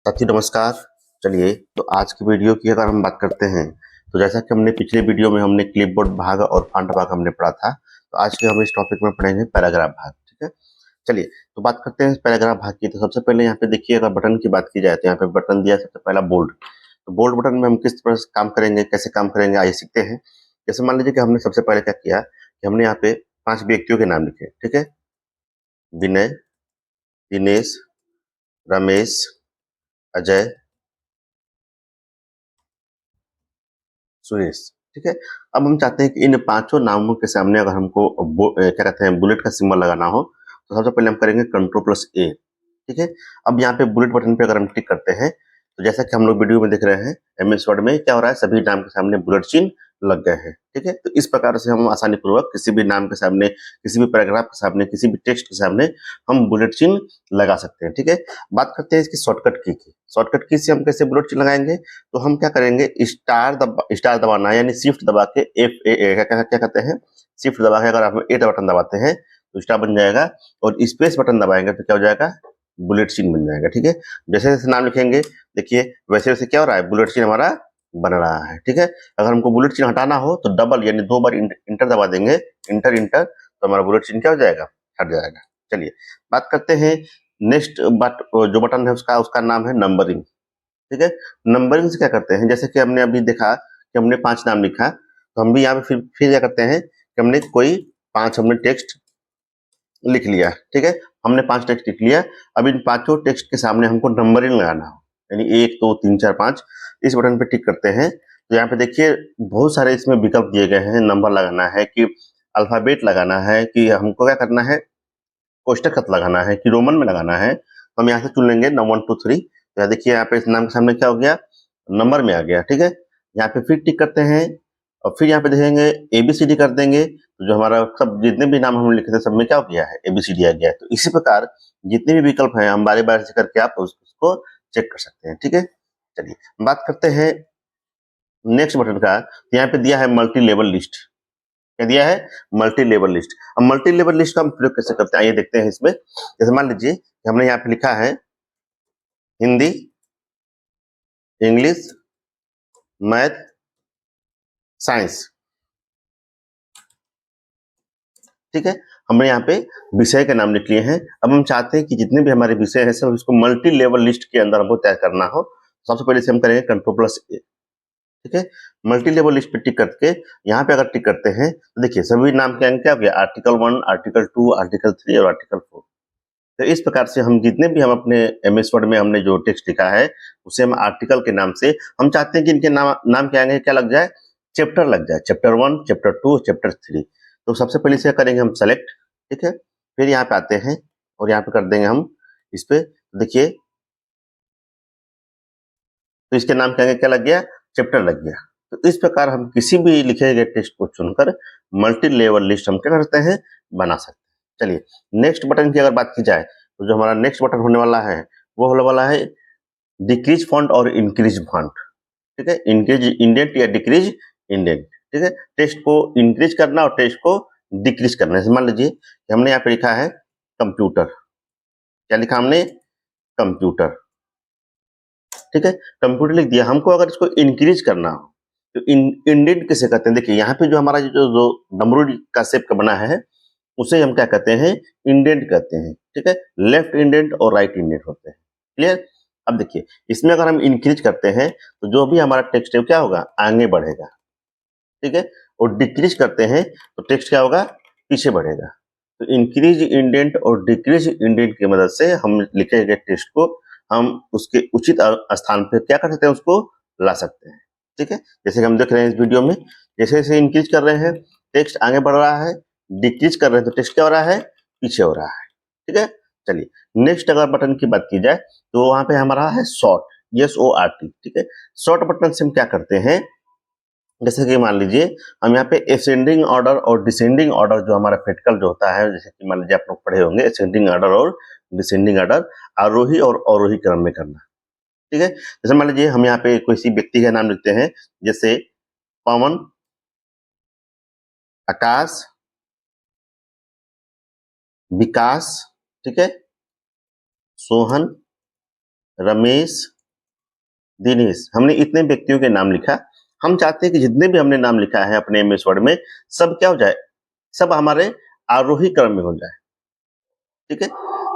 साथी नमस्कार। चलिए तो आज की वीडियो की अगर हम बात करते हैं तो जैसा कि हमने पिछले वीडियो में हमने क्लिपबोर्ड भाग और फॉन्ट भाग हमने पढ़ा था, तो आज के हम इस टॉपिक में पढ़ेंगे पैराग्राफ भाग। ठीक है, चलिए तो बात करते हैं पैराग्राफ भाग की। तो सबसे पहले यहाँ पे देखिए, अगर बटन की बात की जाए तो यहाँ पे बटन दिया है सबसे पहला बोल्ड। तो बोल्ड बटन में हम किस तरह से काम करेंगे, कैसे काम करेंगे, आइए सीखते हैं। जैसे मान लीजिए कि हमने सबसे पहले क्या किया कि हमने यहाँ पे 5 व्यक्तियों के नाम लिखे। ठीक है, विनय, दिनेश, रमेश, अजय, सुरेश। ठीक है, अब हम चाहते हैं कि इन पांचों नामों के सामने अगर हमको क्या कहते हैं बुलेट का सिंबल लगाना हो, तो सबसे पहले हम करेंगे Ctrl+A। ठीक है, अब यहाँ पे बुलेट बटन पे अगर हम क्लिक करते हैं तो जैसा कि हम लोग वीडियो में देख रहे हैं, एमएस वर्ड में क्या हो रहा है, सभी नाम के सामने बुलेट चिन्ह लग गए हैं। ठीक है, तो इस प्रकार से हम आसानी पूर्वक किसी भी नाम के सामने, किसी भी पैराग्राफ के सामने, किसी भी टेक्स्ट के सामने हम बुलेट चिन्ह लगा सकते हैं। ठीक है, बात करते हैं इसकी शॉर्टकट की। शॉर्टकट की से हम कैसे बुलेट चिन्ह लगाएंगे, तो हम क्या करेंगे, स्टार दबाना है, यानी शिफ्ट दबा के क्या कहते हैं, शिफ्ट दबा के अगर आप ए बटन दबाते हैं तो स्टार बन जाएगा, और स्पेस बटन दबाएंगे तो क्या हो जाएगा, बुलेट चिन्ह बन जाएगा। ठीक है, जैसे जैसे नाम लिखेंगे देखिए वैसे वैसे क्या हो रहा है, बुलेट चिन्ह हमारा बन रहा है। ठीक है, अगर हमको बुलेट चिन्ह हटाना हो तो डबल यानी 2 बार इंटर दबा देंगे, इंटर इंटर, तो हमारा बुलेट चिन्ह क्या हो जाएगा, हट जाएगा। चलिए बात करते हैं नेक्स्ट जो बटन है उसका उसका नाम है नंबरिंग। ठीक है, नंबरिंग से क्या करते हैं, जैसे कि हमने अभी देखा कि हमने 5 नाम लिखा, तो हम भी यहाँ पे फिर क्या करते हैं कि हमने कोई 5 हमने टेक्स्ट लिख लिया। ठीक है, हमने 5 टेक्स्ट लिख लिया। अब इन पांचों टेक्स्ट के सामने हमको नंबरिंग लगाना हो, यानी 1 2 3 4 5, इस बटन पे टिक करते हैं तो यहाँ पे देखिए बहुत सारे इसमें विकल्प दिए गए हैं। नंबर लगाना है कि अल्फाबेट लगाना है, कि हमको क्या करना है, कोष्टक खत लगाना है, कि रोमन में लगाना है। तो हम यहाँ से चुन लेंगे 1 2 3। तो यहाँ देखिए यहाँ पे इस नाम के सामने क्या हो गया, नंबर में आ गया। ठीक है, यहाँ पे फिर टिक करते हैं और फिर यहाँ पे देखेंगे एबीसीडी कर देंगे, तो जो हमारा सब जितने भी नाम हम लिखे थे सब में क्या हो गया है, एबीसीडी आ गया है। तो इसी प्रकार जितने भी विकल्प हैं हम बारी बारी से करके आप उसको चेक कर सकते हैं। ठीक है, चलिए बात करते हैं नेक्स्ट बटन का। तो यहाँ पे दिया है मल्टी लेवल लिस्ट। क्या दिया है, मल्टी लेवल लिस्ट। अब मल्टी लेवल लिस्ट का हम प्रयोग कैसे करते हैं, आइए देखते हैं इसमें। जैसे मान लीजिए कि हमने यहाँ पे लिखा है हिंदी, इंग्लिश, मैथ, साइंस। ठीक है, हमने यहाँ पे विषय के नाम लिख लिए हैं। अब हम चाहते हैं कि जितने भी हमारे विषय हैं सब इसको मल्टी लेवल लिस्ट के अंदर हमको तय करना हो। सबसे पहले से हम करेंगे Ctrl+A। ठीक है, मल्टी लेवल लिस्ट पे टिक करके यहाँ पे अगर टिक करते हैं तो देखिए सभी नाम के अंक क्या हो गया, आर्टिकल 1, आर्टिकल 2, आर्टिकल 3 और आर्टिकल 4। तो इस प्रकार से हम जितने भी हम अपने एमएस वर्ड में हमने जो टेक्स्ट लिखा है उसे हम आर्टिकल के नाम से, हम चाहते हैं कि इनके नाम क्या आएंगे, क्या लग जाए, चैप्टर लग जाए, चैप्टर 1, चैप्टर 2, चैप्टर 3। तो सबसे पहले से करेंगे हम सेलेक्ट। ठीक है, फिर यहाँ पे आते हैं और यहाँ पे कर देंगे हम इस पे, देखिए तो इसके नाम क्या क्या लग गया, चैप्टर लग गया। तो इस प्रकार हम किसी भी लिखे गए टेक्स्ट को चुनकर मल्टी लेवल लिस्ट हम क्या करते हैं, बना सकते हैं। चलिए नेक्स्ट बटन की अगर बात की जाए तो जो हमारा नेक्स्ट बटन होने वाला है वो होने वाला है डिक्रीज फॉन्ट और इंक्रीज फॉन्ट। ठीक है, इंक्रीज इंडेंट या डिक्रीज इंडेंट। ठीक है, टेक्स्ट को इंक्रीज करना और टेक्स्ट को डिक्रीज करना। जैसे मान लीजिए कि हमने यहाँ पे लिखा है कंप्यूटर, क्या लिखा हमने, कंप्यूटर। ठीक है, कंप्यूटर लिख दिया। हमको अगर इसको इंक्रीज करना हो तो इंडेंट किसे कहते हैं, देखिए यहाँ पे जो हमारा जो डमरू का शेप का बना है उसे हम क्या कहते हैं, इंडेंट कहते हैं। ठीक है, लेफ्ट इंडेंट और राइट इंडेंट होते हैं। क्लियर, अब देखिए इसमें अगर हम इंक्रीज करते हैं तो जो भी हमारा टेक्स्ट है क्या होगा, आगे बढ़ेगा। ठीक है, और डिक्रीज करते हैं तो टेक्स्ट क्या होगा, पीछे बढ़ेगा। तो इंक्रीज इंडेंट और डिक्रीज इंडेंट की मदद से हम लिखे गए टेक्स्ट को हम उसके उचित स्थान पे क्या कर सकते हैं, उसको ला सकते हैं। ठीक है, जैसे कि हम देख रहे हैं इस वीडियो में, जैसे जैसे इंक्रीज कर रहे हैं टेक्स्ट आगे बढ़ रहा है, डिक्रीज कर रहे हैं तो टेक्स्ट क्या हो रहा है, पीछे हो रहा है। ठीक है, चलिए नेक्स्ट अगर बटन की बात की जाए तो वहां पे हमारा है शॉर्ट, SORT। ठीक है, शॉर्ट बटन से हम क्या करते हैं, जैसे कि मान लीजिए हम यहाँ पे असेंडिंग ऑर्डर और डिसेंडिंग ऑर्डर जो हमारा क्रिटिकल जो होता है, जैसे कि मान लीजिए आप लोग पढ़े होंगे असेंडिंग ऑर्डर और डिसेंडिंग ऑर्डर, आरोही और अवरोही क्रम में करना। ठीक है, जैसे मान लीजिए हम यहाँ पे किसी व्यक्ति का नाम लिखते हैं, जैसे पवन, आकाश, विकास, ठीक है, सोहन, रमेश, दिनेश, हमने इतने व्यक्तियों के नाम लिखा। हम चाहते हैं कि जितने भी हमने नाम लिखा है अपने एमएस वर्ड में, सब क्या हो जाए, सब हमारे आरोही क्रम में हो जाए। ठीक है,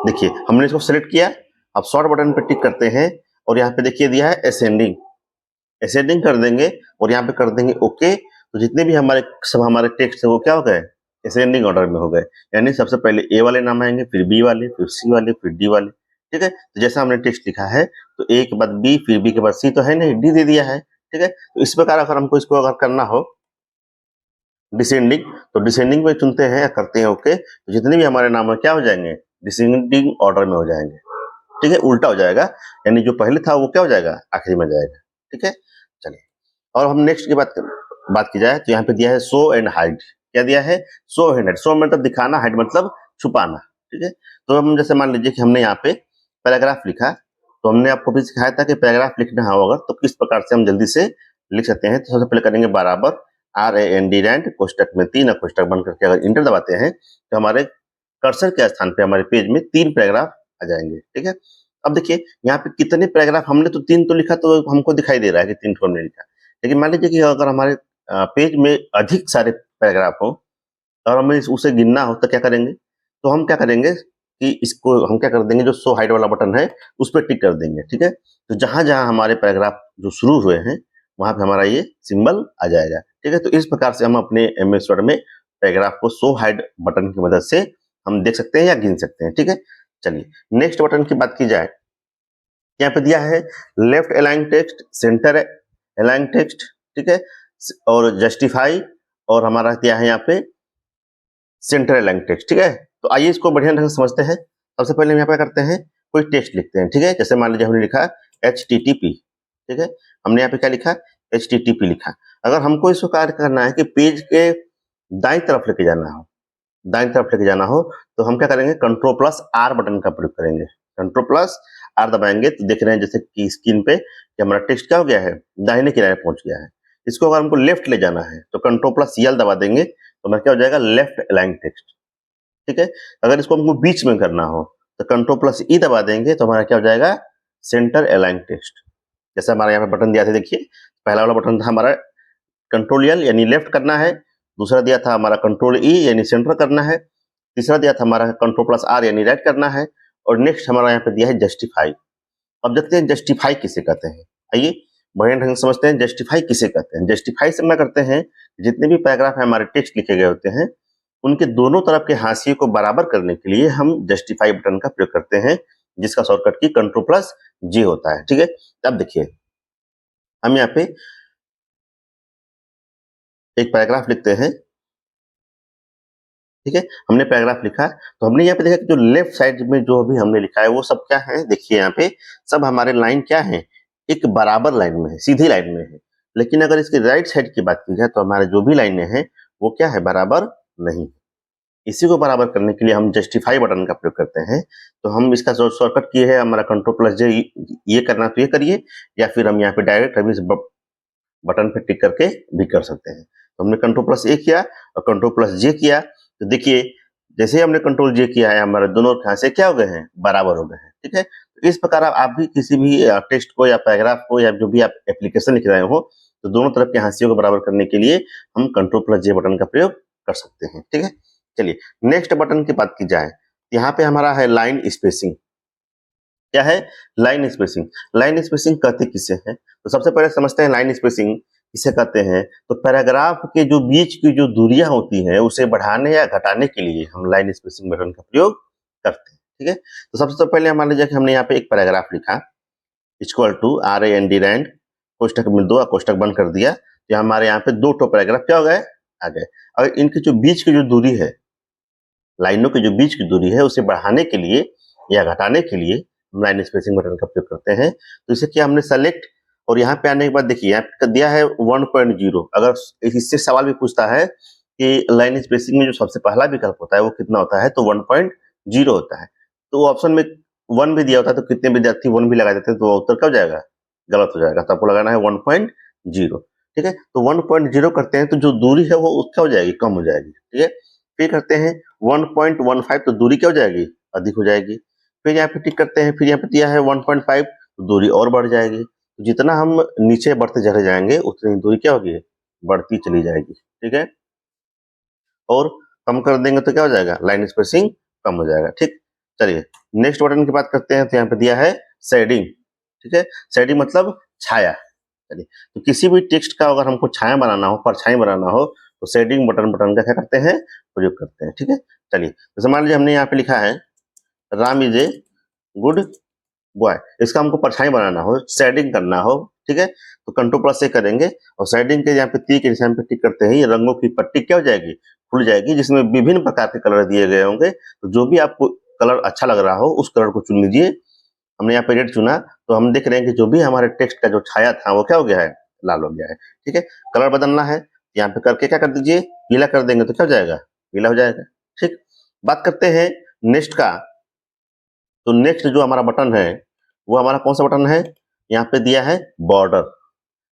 देखिए हमने इसको सेलेक्ट किया। अब शॉर्ट बटन पर टिक करते हैं और यहाँ पे देखिए दिया है असेंडिंग, असेंडिंग कर देंगे और यहाँ पे कर देंगे ओके। तो जितने भी हमारे सब हमारे टेक्स्ट है वो क्या हो गए, असेंडिंग ऑर्डर में हो गए। यानी सबसे पहले ए वाले नाम आएंगे, फिर बी वाले, फिर सी वाले, फिर डी वाले। ठीक है, तो जैसा हमने टेक्स्ट लिखा है तो ए के बाद बी, फिर बी के बाद सी तो है नहीं, डी दे दिया है। ठीक है, तो इस प्रकार अगर हमको इसको अगर करना हो डिसेंडिंग, तो डिसेंडिंग में चुनते हैं या करते हैं ओके, तो जितने भी हमारे नाम है क्या हो जाएंगे, डिसेंडिंग ऑर्डर में हो जाएंगे। ठीक है, उल्टा हो जाएगा, यानी जो पहले था वो क्या हो जाएगा, आखिरी में जाएगा। ठीक है, चलिए और हम नेक्स्ट की बात की जाए तो यहाँ पे दिया है शो एंड हाइड। क्या दिया है, शो एंड हाइड। शो मतलब दिखाना, हाइड मतलब छुपाना। ठीक है, तो हम जैसे मान लीजिए कि हमने यहाँ पे पैराग्राफ लिखा, तो हमने आपको भी सिखाया था कि पैराग्राफ लिखना हो अगर तो किस प्रकार से हम जल्दी से लिख सकते हैं। तो सबसे पहले करेंगे बराबर RAND रैंड, कोष्टक में 3 और कोष्टक बंद करके अगर इंटर दबाते हैं तो हमारे कर्सर के स्थान पे हमारे पेज में 3 पैराग्राफ आ जाएंगे। ठीक है, अब देखिए यहाँ पे कितने पैराग्राफ, हमने तो 3 तो लिखा तो हमको दिखाई दे रहा है कि 3 हमने लिखा, लेकिन मान लीजिए कि अगर हमारे पेज में अधिक सारे पैराग्राफ हो और हमें उसे गिनना हो तो क्या करेंगे, तो हम क्या करेंगे कि इसको हम क्या कर देंगे, जो शो हाइड वाला बटन है उस पर टिक कर देंगे। ठीक है, तो जहां जहां हमारे पैराग्राफ जो शुरू हुए हैं वहां पे हमारा ये सिंबल आ जाएगा। ठीक है, तो इस प्रकार से हम अपने एमएस वर्ड में पैराग्राफ को शो हाइड बटन की मदद से हम देख सकते हैं या गिन सकते हैं। ठीक है, चलिए नेक्स्ट बटन की बात की जाए, यहाँ पे दिया है left align text, centre align text. ठीक है, और जस्टिफाई, और हमारा दिया है यहाँ पे सेंटर अलाइन टेक्स्ट। ठीक है, तो आइए इसको बढ़िया ढंग से समझते हैं। सबसे पहले हम यहाँ पे करते हैं कोई टेक्स्ट लिखते हैं। ठीक है, जैसे मान लीजिए हमने लिखा HTTP। ठीक है, हमने यहाँ पे क्या लिखा, HTTP लिखा। अगर हमको इसको कार्य करना है कि पेज के दाईं तरफ लेके जाना हो, दाईं तरफ लेके जाना हो, तो हम क्या करेंगे, Ctrl+R बटन का प्रयोग करेंगे। Ctrl+R दबाएंगे तो देख रहे हैं जैसे कि स्क्रीन पे कि हमारा टेक्स्ट क्या हो गया है, दाहिने किनारे पहुंच गया है। इसको अगर हमको लेफ्ट ले जाना है तो Ctrl+L दबा देंगे तो हमारा क्या हो जाएगा, लेफ्ट अलाइन टेक्स्ट। ठीक है, अगर इसको हमको बीच में करना हो तो Ctrl+E दबा देंगे तो हमारा क्या हो जाएगा, सेंटर अलाइन टेक्स्ट। जैसे हमारा यहाँ पे बटन दिया था, देखिए पहला वाला बटन था हमारा Ctrl+L यानी लेफ्ट करना है, दूसरा दिया था हमारा Ctrl+E यानी सेंटर करना है, तीसरा दिया था हमारा Ctrl+R यानी राइट करना है, और नेक्स्ट हमारा यहाँ पे दिया है जस्टिफाई। अब देखते हैं जस्टिफाई किसे कहते हैं। आइए बढ़िया ढंग से समझते हैं जस्टिफाई किसे कहते हैं। जस्टिफाई से क्या करते हैं, जितने भी पैराग्राफ है हमारे टेक्स्ट लिखे गए होते हैं उनके दोनों तरफ के हाशिए को बराबर करने के लिए हम जस्टिफाई बटन का प्रयोग करते हैं, जिसका शॉर्टकट की Ctrl+J होता है। ठीक है, अब देखिए हम यहाँ पे एक पैराग्राफ लिखते हैं। ठीक है, हमने पैराग्राफ लिखा तो हमने यहाँ पे देखा कि जो लेफ्ट साइड में जो भी हमने लिखा है वो सब क्या है, देखिए यहाँ पे सब हमारे लाइन क्या है, एक बराबर लाइन में है, सीधी लाइन में है। लेकिन अगर इसकी राइट साइड की बात की जाए तो हमारे जो भी लाइनें हैं वो क्या है, बराबर नहीं। इसी को बराबर करने के लिए हम जस्टिफाई बटन का प्रयोग करते हैं। तो हम इसका जो शॉर्टकट की है हमारा Ctrl+J, ये करना तो ये करिए, या फिर हम यहाँ पे डायरेक्ट अभी इस बटन पे टिक करके भी कर सकते हैं। तो हमने Ctrl+A किया और Ctrl+J किया, तो देखिए जैसे ही हमने Ctrl+J किया है हमारे दोनों खांसे क्या हो गए हैं, बराबर हो गए हैं। ठीक है, तो इस प्रकार आप भी किसी भी टेक्स्ट को या पैराग्राफ को या जो भी आप एप्लीकेशन लिख रहे हो तो दोनों तरफ के हाशियों को बराबर करने के लिए हम Ctrl+J बटन का प्रयोग कर सकते हैं। ठीक है, चलिए नेक्स्ट बटन की बात की जाए, यहाँ पे हमारा है लाइन स्पेसिंग। क्या है, लाइन स्पेसिंग। लाइन स्पेसिंग कहते किसे हैं, तो सबसे पहले समझते हैं लाइन स्पेसिंग किसे कहते हैं। तो पैराग्राफ के जो बीच की जो दूरियां होती हैं उसे बढ़ाने या घटाने के लिए हम लाइन स्पेसिंग बटन का प्रयोग करते हैं। ठीक है, तो सबसे पहले मान लीजिए कि हमने यहाँ पे एक पैराग्राफ लिखा इक्वल टू RAND रैंड, कोष्टक में 2 कोष्टक बंद कर दिया, तो हमारे यहाँ पे 2 पैराग्राफ क्या हो गए, आ गए। और इनकी जो बीच की जो दूरी है, लाइनों की जो बीच की दूरी है उसे बढ़ाने के लिए या घटाने के लिए हम लाइन स्पेसिंग बटन का प्रयोग करते हैं। तो इसे क्या हमने सेलेक्ट, और यहाँ पे आने के बाद देखिए यहाँ पे दिया है 1.0। अगर इससे सवाल भी पूछता है कि लाइन स्पेसिंग में जो सबसे पहला विकल्प होता है वो कितना होता है, तो 1.0 होता है। तो ऑप्शन में 1 भी दिया होता है तो कितने विद्यार्थी 1 भी लगा देते हैं तो उत्तर क्या हो जाएगा, गलत हो जाएगा। तो आपको लगाना है 1.0। ठीक है, तो 1.0 करते हैं तो जो दूरी है वो क्या हो जाएगी, कम हो जाएगी। ठीक है, फिर करते हैं 1.15 तो दूरी क्या हो जाएगी, अधिक हो जाएगी। फिर यहाँ पे टिक करते हैं, फिर यहाँ पे दिया है 1.5 तो दूरी और बढ़ जाएगी। तो जितना हम नीचे बढ़ते चले जाएंगे उतनी दूरी क्या होगी, बढ़ती चली जाएगी। ठीक है, और कम कर देंगे तो क्या हो जाएगा, लाइन स्पेसिंग कम हो जाएगा। ठीक, चलिए नेक्स्ट बटन की बात करते हैं। तो यहाँ पे दिया है शेडिंग। ठीक है, शेडिंग मतलब छाया। चलिए, तो किसी भी टेक्स्ट का अगर हमको छाया बनाना हो, परछाई बनाना हो, तो शेडिंग बटन का क्या करते हैं, प्रयोग करते हैं। ठीक है, चलिए जैसे मान लीजिए हमने यहाँ पे लिखा है Ram is a good boy, इसका हमको परछाई बनाना हो, शेडिंग करना हो। ठीक है, तो कंट्रोल+A करेंगे और शेडिंग के यहाँ पे तीर के निशान पे टिक करते ही रंगों की पट्टी क्या हो जाएगी, खुल जाएगी, जिसमें विभिन्न प्रकार के कलर दिए गए होंगे। तो जो भी आपको कलर अच्छा लग रहा हो उस कलर को चुन लीजिए। हमने यहाँ पे रेड चुना, तो हम देख रहे हैं कि जो भी हमारे टेक्स्ट का जो छाया था वो क्या हो गया है, लाल हो गया है। ठीक है, कलर बदलना है, यहाँ पे करके क्या कर दीजिए, पीला कर देंगे तो क्या हो जाएगा, पीला हो जाएगा। ठीक, बात करते हैं नेक्स्ट का। तो नेक्स्ट जो हमारा बटन है वो हमारा कौन सा बटन है, यहाँ पे दिया है बॉर्डर।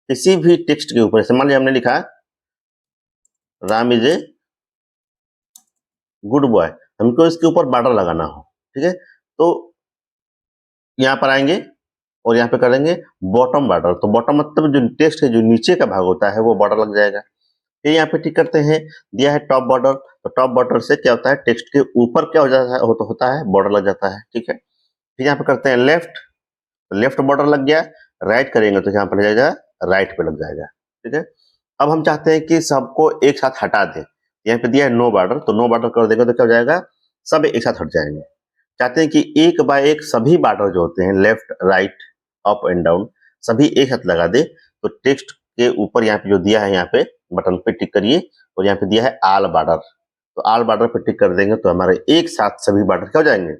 किसी भी टेक्स्ट के ऊपर, जैसे मान लीजिए हमने लिखा Ram is a good boy, हमको इसके ऊपर बॉर्डर लगाना हो। ठीक है, तो यहाँ पर आएंगे और यहाँ पे करेंगे बॉटम बॉर्डर। तो बॉटम मतलब जो टेक्स्ट है जो नीचे का भाग होता है वो बॉर्डर लग जाएगा। फिर यहाँ पे टिक करते हैं, दिया है टॉप बॉर्डर। तो टॉप बॉर्डर से क्या होता है, टेक्स्ट के ऊपर क्या हो जाता है, होता है बॉर्डर लग जाता है। ठीक है, फिर यहाँ पे करते हैं लेफ्ट, तो लेफ्ट बॉर्डर लग गया। राइट करेंगे तो यहाँ पर जाएगा, राइट पे लग जाएगा। ठीक है, अब हम चाहते हैं कि सबको एक साथ हटा दें। यहाँ पे दिया है नो बॉर्डर, तो नो बॉर्डर कर देंगे तो क्या हो जाएगा, सब एक साथ हट जाएंगे। चाहते हैं कि एक बाय एक सभी बॉर्डर जो होते हैं left right up and down सभी एक साथ लगा दे। तो टेक्स्ट के ऊपर यहाँ पे जो दिया है, यहाँ पे बटन पे टिक करिए और यहाँ पे दिया है ऑल बॉर्डर। तो ऑल बॉर्डर पे टिक कर देंगे तो हमारे एक साथ सभी बॉर्डर क्या हो जाएंगे,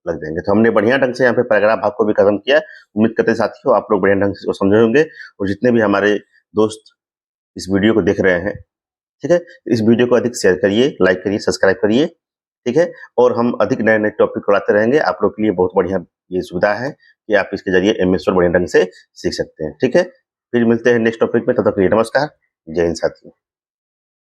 लग जाएंगे। तो हमने बढ़िया ढंग से यहाँ पे पैराग्राफ भाग को भी खत्म किया। उम्मीद करते हैं साथियों आप लोग बढ़िया ढंग से इसको समझे होंगे, और जितने भी हमारे दोस्त इस वीडियो को देख रहे हैं, ठीक है, इस वीडियो को अधिक शेयर करिए, लाइक करिए, सब्सक्राइब करिए। ठीक है, और हम अधिक नए नए टॉपिक लाते रहेंगे। आप लोग के लिए बहुत बढ़िया ये सुविधा है कि आप इसके जरिए MS Word बढ़िया ढंग से सीख सकते हैं। ठीक है, फिर मिलते हैं नेक्स्ट टॉपिक में, तब तक के लिए नमस्कार, जय हिंद साथियों।